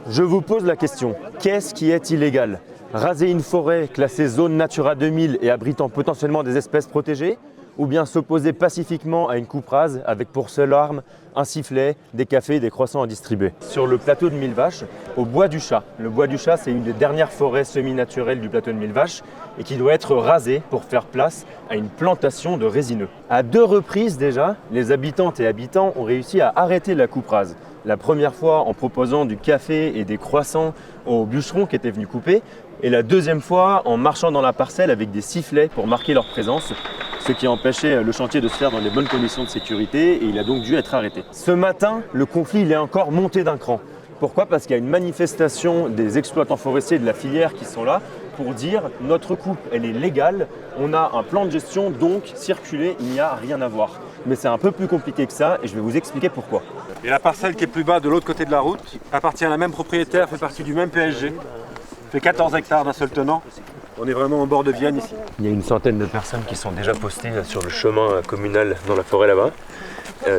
Je vous pose la question, qu'est-ce qui est illégal? Raser une forêt classée zone Natura 2000 et abritant potentiellement des espèces protégées? Ou bien s'opposer pacifiquement à une coupe rase avec pour seule arme un sifflet, des cafés et des croissants à distribuer? Sur le plateau de Millevaches, au Bois du Chat. Le Bois du Chat, c'est une des dernières forêts semi-naturelles du plateau de Millevaches et qui doit être rasée pour faire place à une plantation de résineux. À 2 reprises déjà, les habitantes et habitants ont réussi à arrêter la coupe rase. La première fois en proposant du café et des croissants aux bûcherons qui étaient venus couper, et la deuxième fois en marchant dans la parcelle avec des sifflets pour marquer leur présence, ce qui empêchait le chantier de se faire dans les bonnes conditions de sécurité, et il a donc dû être arrêté. Ce matin, le conflit il est encore monté d'un cran. Pourquoi? Parce qu'il y a une manifestation des exploitants forestiers de la filière qui sont là pour dire notre coupe elle est légale, on a un plan de gestion, donc circuler, il n'y a rien à voir. Mais c'est un peu plus compliqué que ça et je vais vous expliquer pourquoi. Et la parcelle qui est plus bas de l'autre côté de la route appartient à la même propriétaire, fait partie du même PSG, fait 14 hectares d'un seul tenant. On est vraiment au bord de Vienne ici. Il y a une centaine de personnes qui sont déjà postées sur le chemin communal dans la forêt là-bas.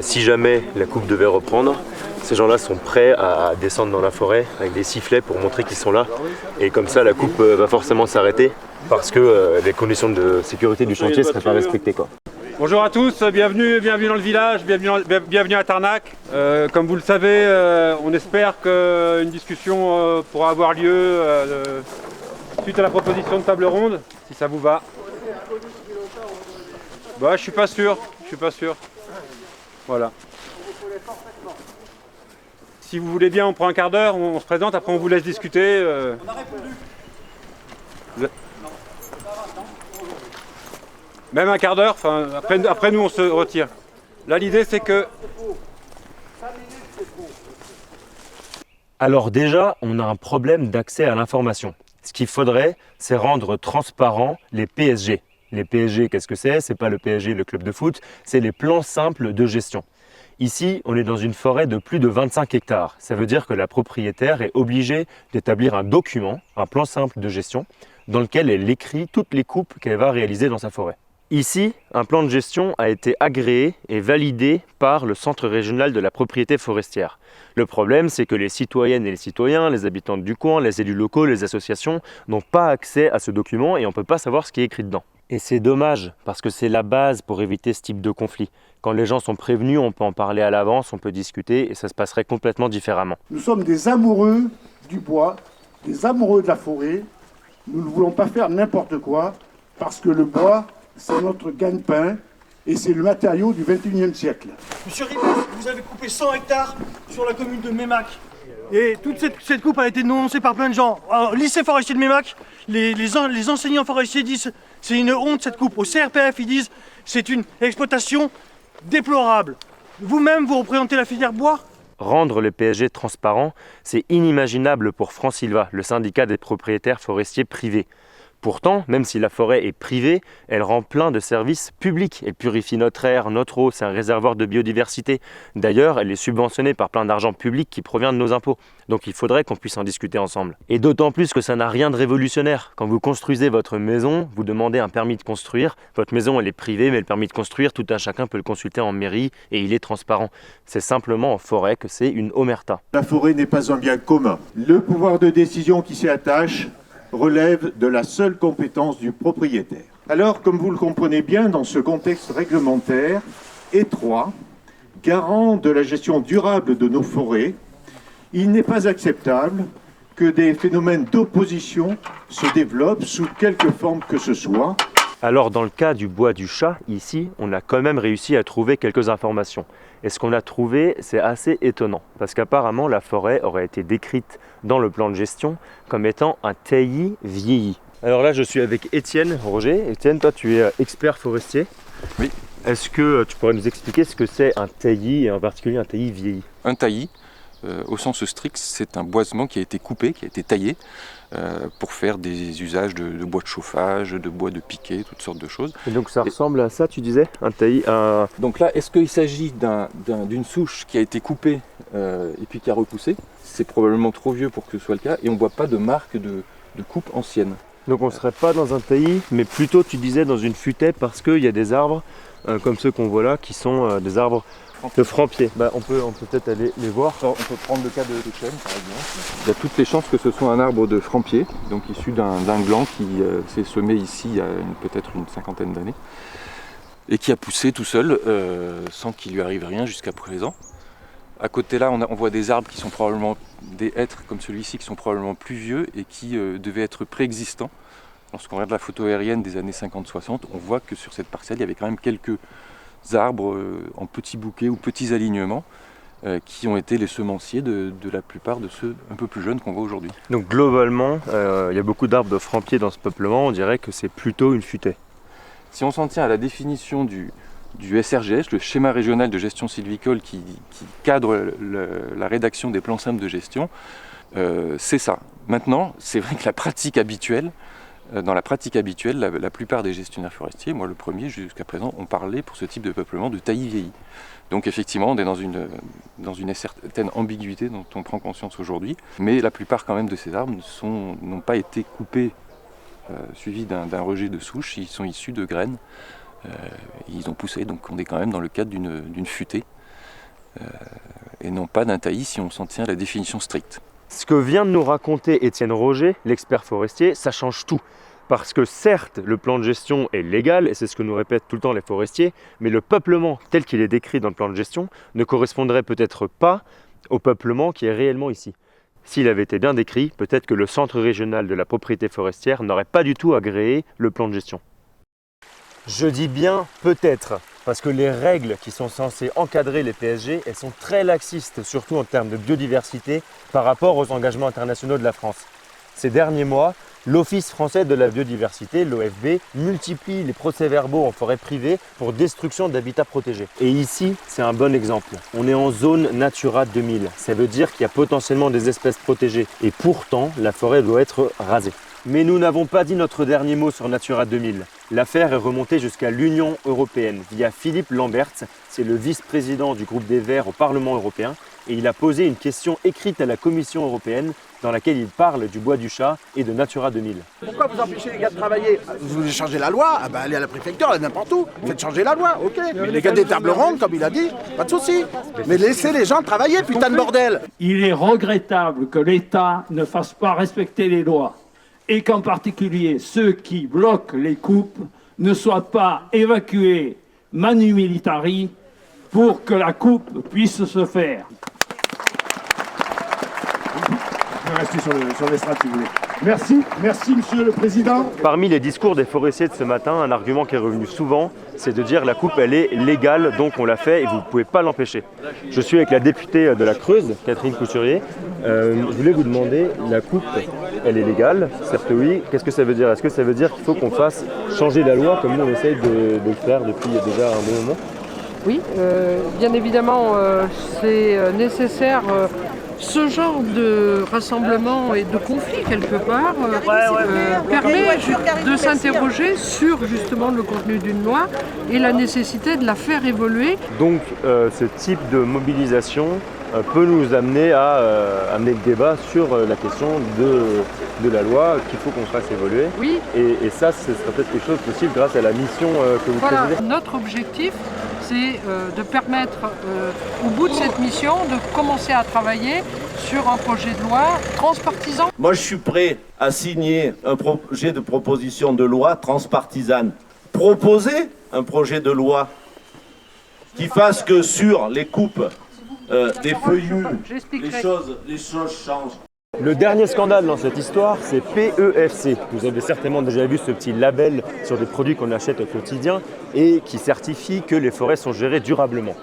Si jamais la coupe devait reprendre, ces gens-là sont prêts à descendre dans la forêt avec des sifflets pour montrer qu'ils sont là. Et comme ça, la coupe va forcément s'arrêter parce que les conditions de sécurité du chantier ne seraient pas respectées, quoi. Bonjour à tous, bienvenue dans le village, bienvenue à Tarnac. Comme vous le savez, on espère qu'une discussion pourra avoir lieu suite à la proposition de table ronde, si ça vous va. Bah, je suis pas sûr. Voilà. Si vous voulez bien, on prend un quart d'heure, on se présente, après on vous laisse discuter. On a répondu. Même un quart d'heure, après nous on se retire. Là l'idée c'est que... Alors déjà, on a un problème d'accès à l'information. Ce qu'il faudrait, c'est rendre transparent les PSG. Les PSG, qu'est-ce que c'est? C'est pas le PSG, le club de foot, c'est les plans simples de gestion. Ici, on est dans une forêt de plus de 25 hectares. Ça veut dire que la propriétaire est obligée d'établir un document, un plan simple de gestion, dans lequel elle écrit toutes les coupes qu'elle va réaliser dans sa forêt. Ici, un plan de gestion a été agréé et validé par le Centre régional de la propriété forestière. Le problème, c'est que les citoyennes et les citoyens, les habitants du coin, les élus locaux, les associations n'ont pas accès à ce document et on ne peut pas savoir ce qui est écrit dedans. Et c'est dommage, parce que c'est la base pour éviter ce type de conflit. Quand les gens sont prévenus, on peut en parler à l'avance, on peut discuter et ça se passerait complètement différemment. Nous sommes des amoureux du bois, des amoureux de la forêt. Nous ne voulons pas faire n'importe quoi, parce que le bois, c'est notre gagne-pain et c'est le matériau du 21e siècle. Monsieur Ribas, vous avez coupé 100 hectares sur la commune de Mémac. Et toute cette coupe a été dénoncée par plein de gens. Alors, lycée forestier de Mémac, les enseignants forestiers disent c'est une honte cette coupe. Au CRPF, ils disent c'est une exploitation déplorable. Vous-même, vous représentez la filière bois? Rendre les PSG transparents, c'est inimaginable pour Francilva, le syndicat des propriétaires forestiers privés. Pourtant, même si la forêt est privée, elle rend plein de services publics. Elle purifie notre air, notre eau, c'est un réservoir de biodiversité. D'ailleurs, elle est subventionnée par plein d'argent public qui provient de nos impôts. Donc il faudrait qu'on puisse en discuter ensemble. Et d'autant plus que ça n'a rien de révolutionnaire. Quand vous construisez votre maison, vous demandez un permis de construire. Votre maison, elle est privée, mais le permis de construire, tout un chacun peut le consulter en mairie et il est transparent. C'est simplement en forêt que c'est une omerta. La forêt n'est pas un bien commun. Le pouvoir de décision qui s'y attache relève de la seule compétence du propriétaire. Alors, comme vous le comprenez bien, dans ce contexte réglementaire étroit, garant de la gestion durable de nos forêts, il n'est pas acceptable que des phénomènes d'opposition se développent sous quelque forme que ce soit. Alors dans le cas du Bois du Chat, ici, on a quand même réussi à trouver quelques informations. Et ce qu'on a trouvé, c'est assez étonnant, parce qu'apparemment la forêt aurait été décrite dans le plan de gestion comme étant un taillis vieilli. Alors là, je suis avec Étienne Roger. Étienne, toi tu es expert forestier. Oui. Est-ce que tu pourrais nous expliquer ce que c'est un taillis, et en particulier un taillis vieilli? Un taillis, au sens strict, c'est un boisement qui a été coupé, qui a été taillé, pour faire des usages de bois de chauffage, de bois de piquet, toutes sortes de choses. Et donc ça ressemble à ça, tu disais? Un taillis, Donc là, est-ce qu'il s'agit d'une souche qui a été coupée et puis qui a repoussé? C'est probablement trop vieux pour que ce soit le cas, et on ne voit pas de marque de coupe ancienne. Donc on ne serait pas dans un taillis, mais plutôt tu disais dans une futaie parce qu'il y a des arbres comme ceux qu'on voit là qui sont des arbres de franc-pied. On peut peut-être aller les voir. On peut prendre le cas de chêne par exemple. Il y a toutes les chances que ce soit un arbre de franc-pied, donc issu d'un gland qui s'est semé ici il y a peut-être une cinquantaine d'années et qui a poussé tout seul sans qu'il lui arrive rien jusqu'à présent. À côté là, on voit des arbres qui sont probablement des hêtres comme celui-ci qui sont probablement plus vieux et qui devaient être préexistants. Lorsqu'on regarde la photo aérienne des années 50-60, on voit que sur cette parcelle, il y avait quand même quelques arbres en petits bouquets ou petits alignements qui ont été les semenciers de la plupart de ceux un peu plus jeunes qu'on voit aujourd'hui. Donc globalement, il y a beaucoup d'arbres de franc-pied dans ce peuplement, on dirait que c'est plutôt une futaie. Si on s'en tient à la définition du SRGS, le schéma régional de gestion sylvicole qui cadre la rédaction des plans simples de gestion, c'est ça. Maintenant, c'est vrai que dans la pratique habituelle, la plupart des gestionnaires forestiers, moi le premier jusqu'à présent, ont parlé pour ce type de peuplement de taillis vieillis. Donc effectivement, on est dans une certaine ambiguïté dont on prend conscience aujourd'hui, mais la plupart quand même de ces arbres n'ont pas été coupés suivis d'un rejet de souche, ils sont issus de graines, ils ont poussé, donc on est quand même dans le cadre d'une futée, et non pas d'un taillis si on s'en tient à la définition stricte. Ce que vient de nous raconter Étienne Roger, l'expert forestier, ça change tout. Parce que certes, le plan de gestion est légal, et c'est ce que nous répètent tout le temps les forestiers, mais le peuplement tel qu'il est décrit dans le plan de gestion ne correspondrait peut-être pas au peuplement qui est réellement ici. S'il avait été bien décrit, peut-être que le Centre régional de la propriété forestière n'aurait pas du tout agréé le plan de gestion. Je dis bien peut-être, parce que les règles qui sont censées encadrer les PSG, elles sont très laxistes, surtout en termes de biodiversité, par rapport aux engagements internationaux de la France. Ces derniers mois, l'Office français de la biodiversité, l'OFB, multiplie les procès-verbaux en forêt privée pour destruction d'habitats protégés. Et ici, c'est un bon exemple. On est en zone Natura 2000. Ça veut dire qu'il y a potentiellement des espèces protégées. Et pourtant, la forêt doit être rasée. Mais nous n'avons pas dit notre dernier mot sur Natura 2000. L'affaire est remontée jusqu'à l'Union européenne via Philippe Lamberts, c'est le vice-président du groupe des Verts au Parlement européen, et il a posé une question écrite à la Commission européenne dans laquelle il parle du bois du chat et de Natura 2000. Pourquoi vous empêchez les gars de travailler? Vous voulez changer la loi? Allez à la préfecture, allez n'importe où. Faites changer la loi, ok. Les gars des tables rondes, comme il a dit, pas de souci. Mais laissez les gens travailler, putain de bordel. Il est regrettable que l'État ne fasse pas respecter les lois et qu'en particulier ceux qui bloquent les coupes ne soient pas évacués manu militari pour que la coupe puisse se faire. Je vais rester sur l'estrade si vous voulez. Merci Monsieur le Président. Parmi les discours des forestiers de ce matin, un argument qui est revenu souvent, c'est de dire la coupe elle est légale, donc on l'a fait et vous ne pouvez pas l'empêcher. Je suis avec la députée de la Creuse, Catherine Couturier. Je voulais vous demander, la coupe elle est légale, certes oui, qu'est-ce que ça veut dire? Est-ce que ça veut dire qu'il faut qu'on fasse changer la loi comme nous on essaye de le faire depuis déjà un bon moment? Oui, bien évidemment c'est nécessaire. Ce genre de rassemblement et de conflit, quelque part, permet de s'interroger sur justement le contenu d'une loi et la nécessité de la faire évoluer. Donc ce type de mobilisation peut nous amener à amener le débat sur la question de la loi qu'il faut qu'on fasse évoluer. Oui. Et ça, ce sera peut-être quelque chose possible grâce à la mission que vous présidez. Notre objectif, c'est de permettre au bout de cette mission de commencer à travailler sur un projet de loi transpartisan. Moi je suis prêt à signer un projet de proposition de loi transpartisane. Proposer un projet de loi qui fasse que sur les coupes des feuillus, les choses changent. Le dernier scandale dans cette histoire, c'est PEFC. Vous avez certainement déjà vu ce petit label sur des produits qu'on achète au quotidien et qui certifie que les forêts sont gérées durablement.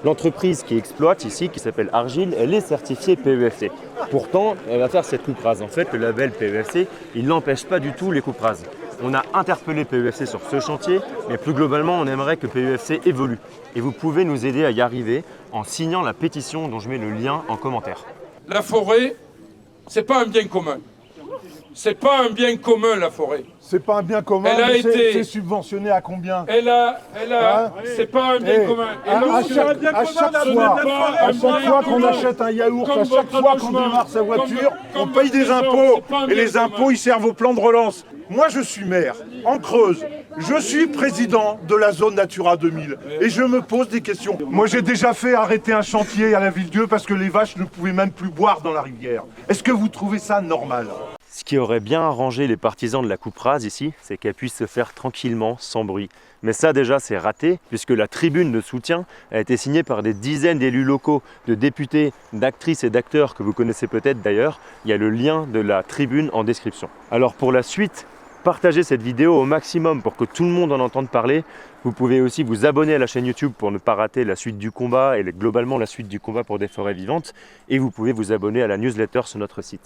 L'entreprise qui exploite ici, qui s'appelle Argile, elle est certifiée PEFC. Pourtant, elle va faire cette coupe rase. En fait, le label PEFC, il n'empêche pas du tout les coupes rases. On a interpellé PEFC sur ce chantier, mais plus globalement, on aimerait que PEFC évolue. Et vous pouvez nous aider à y arriver en signant la pétition dont je mets le lien en commentaire. La forêt, c'est pas un bien commun. C'est pas un bien commun, la forêt. C'est pas un bien commun, c'est subventionné à combien? C'est pas un bien commun. À chaque fois qu'on achète un yaourt, à chaque fois qu'on démarre sa voiture, on paye des impôts. Et les impôts, ils servent au plan de relance. Moi, je suis maire, en Creuse. Je suis président de la zone Natura 2000. Et je me pose des questions. Moi, j'ai déjà fait arrêter un chantier à la Ville-Dieu parce que les vaches ne pouvaient même plus boire dans la rivière. Est-ce que vous trouvez ça normal ? Ce qui aurait bien arrangé les partisans de la coupe rase ici, c'est qu'elle puisse se faire tranquillement, sans bruit. Mais ça déjà c'est raté, puisque la tribune de soutien a été signée par des dizaines d'élus locaux, de députés, d'actrices et d'acteurs que vous connaissez peut-être d'ailleurs. Il y a le lien de la tribune en description. Alors pour la suite, partagez cette vidéo au maximum pour que tout le monde en entende parler. Vous pouvez aussi vous abonner à la chaîne YouTube pour ne pas rater la suite du combat et globalement la suite du combat pour des forêts vivantes. Et vous pouvez vous abonner à la newsletter sur notre site.